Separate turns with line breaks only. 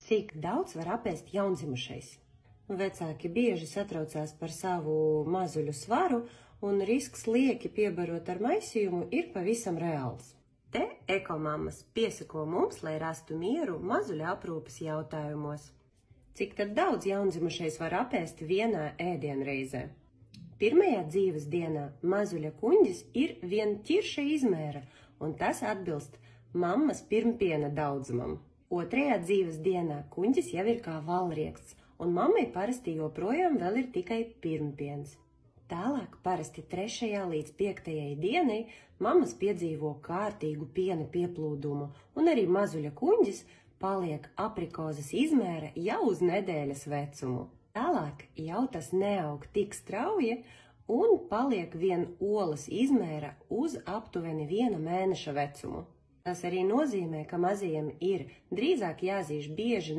Cik daudz var apēst jaundzimušais? Vecāki bieži satraucās par savu mazuļu svaru, un risks lieki piebarot ar maisījumu ir pavisam reāls. Te ekomammas piesako mums, lai rastu mieru mazuļa aprūpes jautājumos. Cik tad daudz jaundzimušais var apēst vienā ēdienreizē? Pirmajā dzīves dienā mazuļa kuņģis ir vien ķirša izmēra, un tas atbilst mammas pirmpiena daudzumam. Otrajā dzīves dienā kuņģis jau ir kā valrieksts, un mammai parasti joprojām vēl ir tikai pirmpiens. Tālāk parasti 3. līdz 5. dienai mammas piedzīvo kārtīgu piena pieplūdumu, un arī mazuļa kuņģis paliek aprikozes izmēra jau uz nedēļas vecumu. Tālāk jau tas neaug tik strauji un paliek vien olas izmēra uz aptuveni 1 mēneša vecumu. Tas arī nozīmē, ka mazajiem ir drīzāk jāzīš bieži